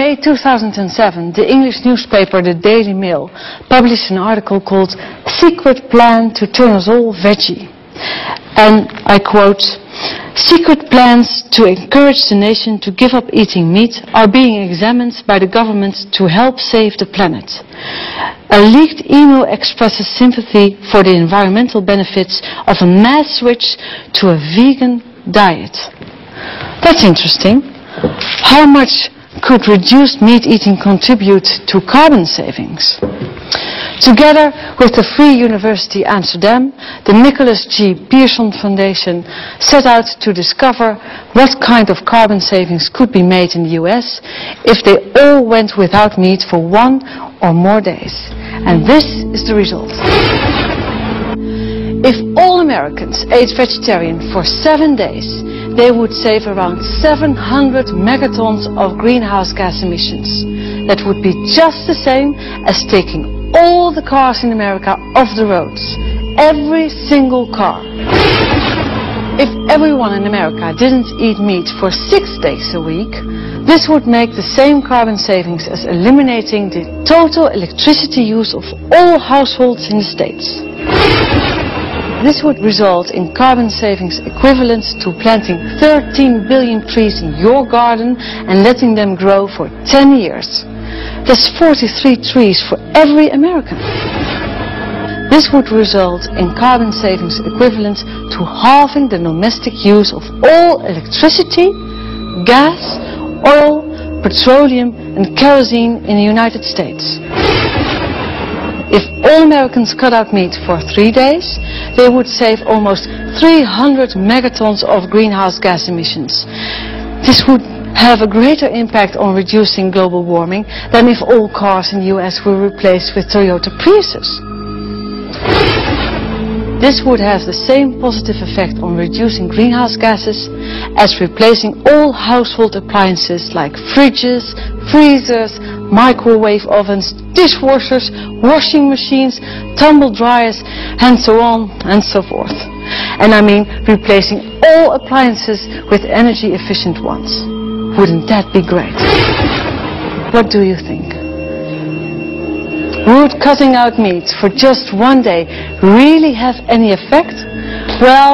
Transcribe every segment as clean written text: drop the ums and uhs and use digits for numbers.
May 2007, the English newspaper The Daily Mail published an article called "Secret Plan to Turn Us All Veggie." And I quote, "Secret plans to encourage the nation to give up eating meat are being examined by the government to help save the planet. A leaked email expresses sympathy for the environmental benefits of a mass switch to a vegan diet." That's interesting. How much could reduced meat eating contribute to carbon savings? Together with the Free University Amsterdam, the Nicholas G. Pearson Foundation set out to discover what kind of carbon savings could be made in the US if they all went without meat for 1 or more days. And this is the result. If all Americans ate vegetarian for 7 days, they would save around 700 megatons of greenhouse gas emissions. That would be just the same as taking all the cars in America off the roads. Every single car. If everyone in America didn't eat meat for 6 days a week, this would make the same carbon savings as eliminating the total electricity use of all households in the States. This would result in carbon savings equivalent to planting 13 billion trees in your garden and letting them grow for 10 years. That's 43 trees for every American. This would result in carbon savings equivalent to halving the domestic use of all electricity, gas, oil, petroleum and kerosene in the United States. If all Americans cut out meat for 3 days, they would save almost 300 megatons of greenhouse gas emissions. This would have a greater impact on reducing global warming than if all cars in the US were replaced with Toyota Priuses. This would have the same positive effect on reducing greenhouse gases as replacing all household appliances like fridges, freezers, microwave ovens, dishwashers, washing machines, tumble dryers, and so on and so forth. And I mean replacing all appliances with energy efficient ones. Wouldn't that be great? What do you think? Would cutting out meat for just 1 day really have any effect? Well,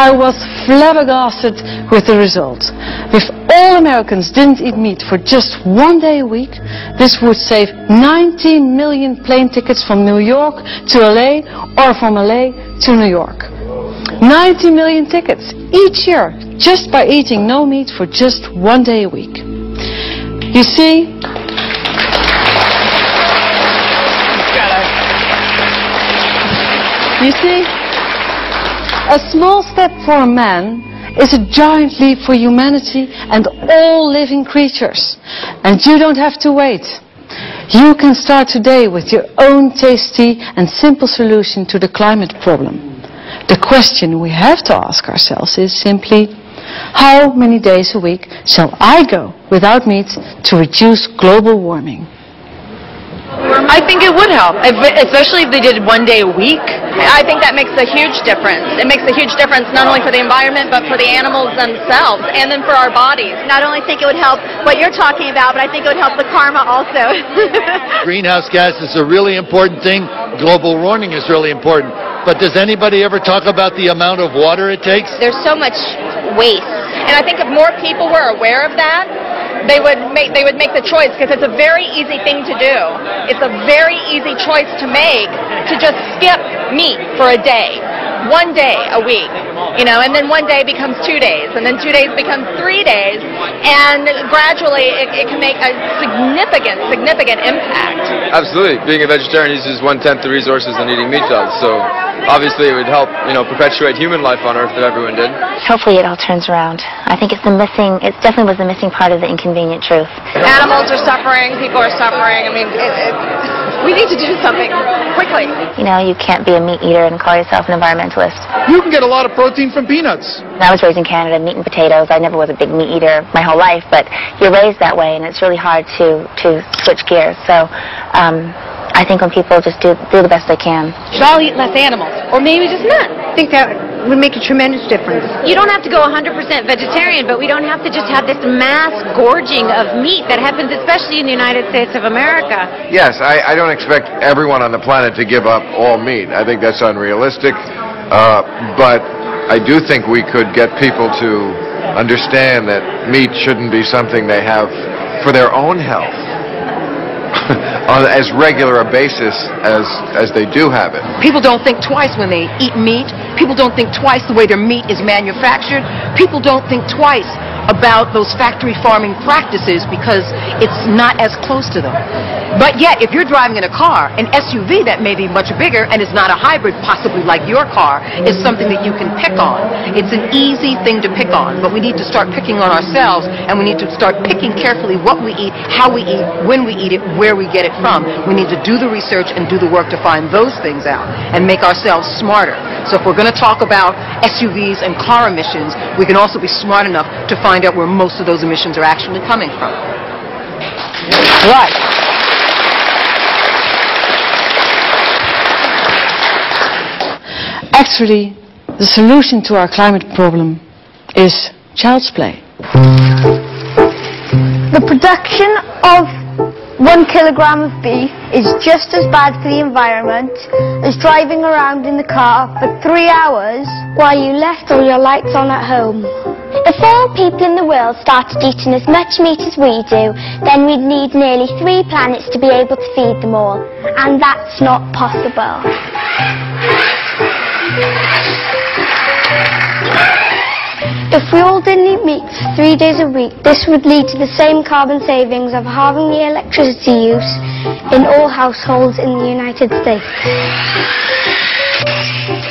I was flabbergasted with the result. If all Americans didn't eat meat for just 1 day a week, this would save 19 million plane tickets from New York to LA or from LA to New York. 90 million tickets each year just by eating no meat for just 1 day a week. You see, a small step for a man is a giant leap for humanity and all living creatures. And you don't have to wait. You can start today with your own tasty and simple solution to the climate problem. The question we have to ask ourselves is simply, how many days a week shall I go without meat to reduce global warming? I think it would help, especially if they did 1 day a week. I think that makes a huge difference. It makes a huge difference not only for the environment, but for the animals themselves, and then for our bodies. Not only think it would help what you're talking about, but I think it would help the karma also. Greenhouse gas is a really important thing. Global warming is really important. But does anybody ever talk about the amount of water it takes? There's so much waste. And I think if more people were aware of that, they would make the choice, because it's a very easy thing to do. It's a very easy choice to make, to just skip meat for a day, 1 day a week, and then 1 day becomes 2 days, and then 2 days becomes 3 days, and gradually it can make a significant impact. Absolutely. Being a vegetarian uses 1/10 the resources than eating meat does, so obviously it would help, perpetuate human life on Earth if everyone did. Hopefully it all turns around. I think it definitely was the missing part of the inconvenient truth. Animals are suffering, people are suffering. I mean, we need to do something quickly. You can't be a meat eater and call yourself an environmentalist. You can get a lot of protein from peanuts. When I was raised in Canada, meat and potatoes. I never was a big meat eater my whole life, but you're raised that way, and it's really hard to switch gears. So I think when people just do the best they can. Should all eat less animals, or maybe just none. I think that would make a tremendous difference. You don't have to go 100% vegetarian, but we don't have to just have this mass gorging of meat that happens especially in the United States of America. Yes, I don't expect everyone on the planet to give up all meat. I think that's unrealistic. But I do think we could get people to understand that meat shouldn't be something they have for their own health on as regular a basis as they do have it. People don't think twice when they eat meat. People don't think twice the way their meat is manufactured. People don't think twice about those factory farming practices because it's not as close to them. But yet, if you're driving in a car, an SUV that may be much bigger and is not a hybrid, possibly like your car, is something that you can pick on. It's an easy thing to pick on, but we need to start picking on ourselves, and we need to start picking carefully what we eat, how we eat, when we eat it, where we get it from. We need to do the research and do the work to find those things out and make ourselves smarter. So if we're going to talk about SUVs and car emissions, we can also be smart enough to find out where most of those emissions are actually coming from. Right. Actually, the solution to our climate problem is child's play. The production of 1 kilogram of beef is just as bad for the environment as driving around in the car for 3 hours while you left all your lights on at home. If all people in the world started eating as much meat as we do, then we'd need nearly 3 planets to be able to feed them all. And that's not possible. If we all didn't eat meat for 3 days a week, this would lead to the same carbon savings of halving the electricity use in all households in the United States.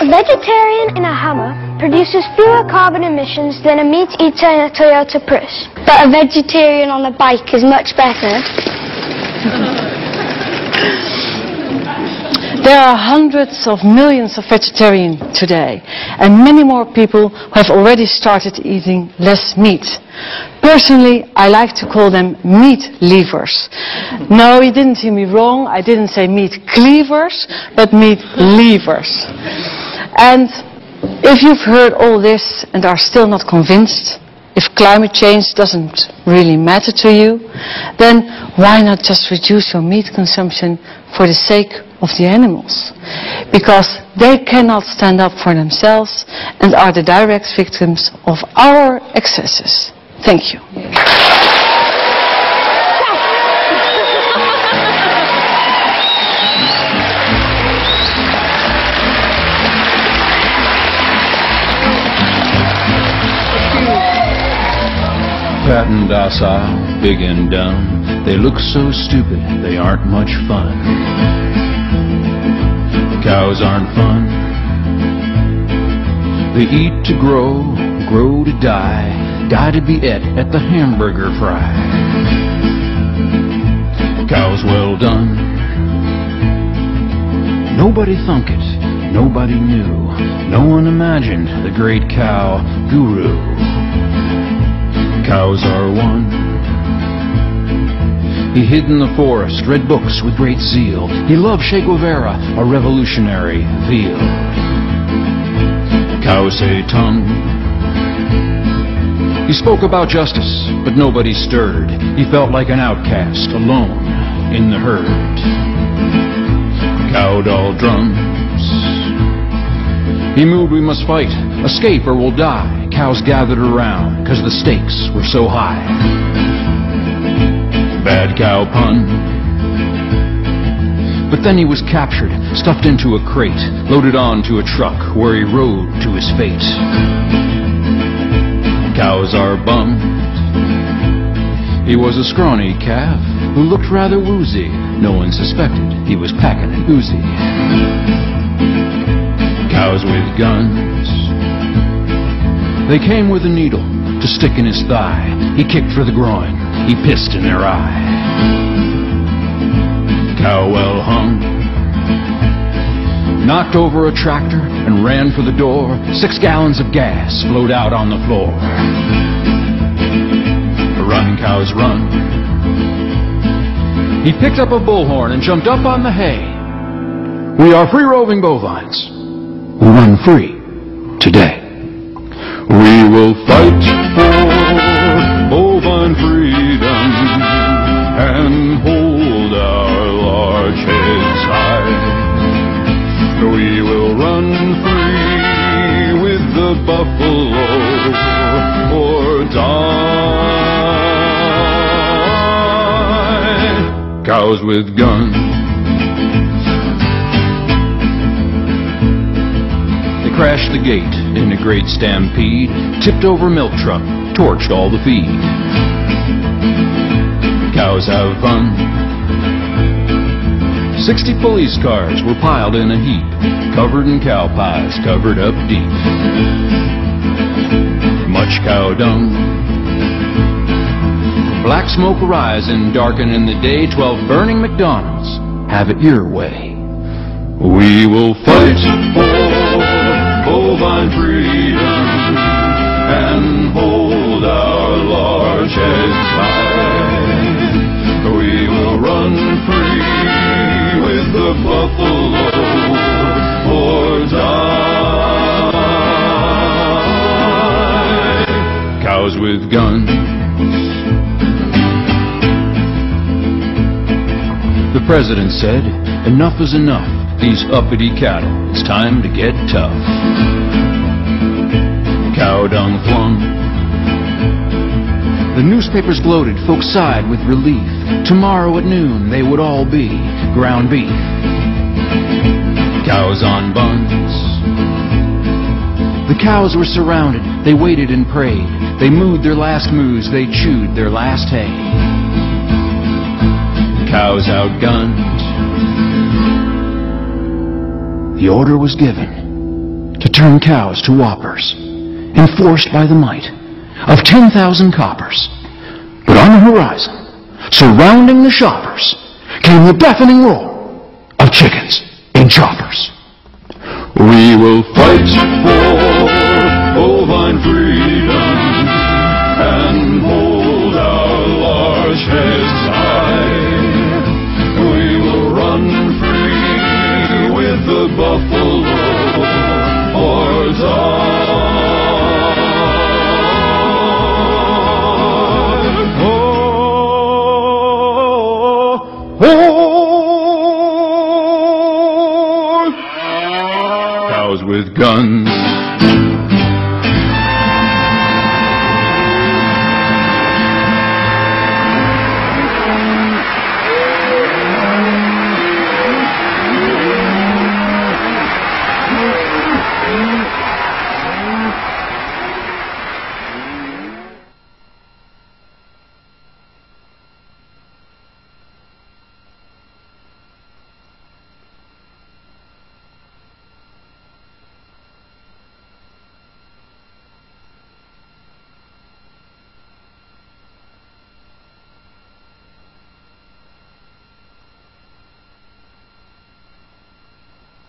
A vegetarian in a Hummer produces fewer carbon emissions than a meat eater in a Toyota Prius. But a vegetarian on a bike is much better. There are hundreds of millions of vegetarians today, and many more people who have already started eating less meat. Personally, I like to call them meat leavers. No, you didn't hear me wrong. I didn't say meat cleavers, but meat leavers. And if you've heard all this and are still not convinced, if climate change doesn't really matter to you, then why not just reduce your meat consumption for the sake of the animals? Because they cannot stand up for themselves and are the direct victims of our excesses. Thank you. Fat and docile, big and dumb, they look so stupid, they aren't much fun. Cows aren't fun. They eat to grow, grow to die, die to be et at the hamburger fry. Cows well done. Nobody thunk it, nobody knew, no one imagined the great cow guru. Cows are one. He hid in the forest, read books with great zeal. He loved Che Guevara, a revolutionary veal. Cows say tongue. He spoke about justice, but nobody stirred. He felt like an outcast, alone in the herd. Cow doll drums. He moved, we must fight, escape or we'll die. Cows gathered around, 'cause the stakes were so high. Bad cow pun. But then he was captured, stuffed into a crate, loaded onto a truck where he rode to his fate. Cows are bummed. He was a scrawny calf who looked rather woozy. No one suspected he was packing an Uzi. Cows with guns. They came with a needle to stick in his thigh. He kicked for the groin. He pissed in their eye. Cow well hung. Knocked over a tractor and ran for the door. 6 gallons of gas flowed out on the floor. Run, cows, run. He picked up a bullhorn and jumped up on the hay. We are free-roving bovines who run free today. We will fight for bovine freedom and hold our large heads high. We will run free with the buffalo or die. Cows with guns. They crashed the gate in a great stampede, tipped over a milk truck, torched all the feed. Cows have fun. 60 police cars were piled in a heap, covered in cow pies, covered up deep. Much cow dung. Black smoke rising, darkening the day. 12 burning McDonald's. Have it your way. We will fight for bovine freedom and hold our large heads high. We will run free with the buffalo or die. Cows with guns. The president said, enough is enough. These uppity cattle, it's time to get tough. Cow dung flung. The newspapers gloated, folks sighed with relief. Tomorrow at noon they would all be ground beef. Cows on buns. The cows were surrounded, they waited and prayed. They mooed their last moos, they chewed their last hay. Cows outgunned. The order was given to turn cows to whoppers, enforced by the might of 10,000 coppers. But on the horizon, surrounding the shoppers, came the deafening roar of chickens in choppers. We will fight for bovine freedom and hold our large heads high. We will run free with the buffalo or die. Cows with guns.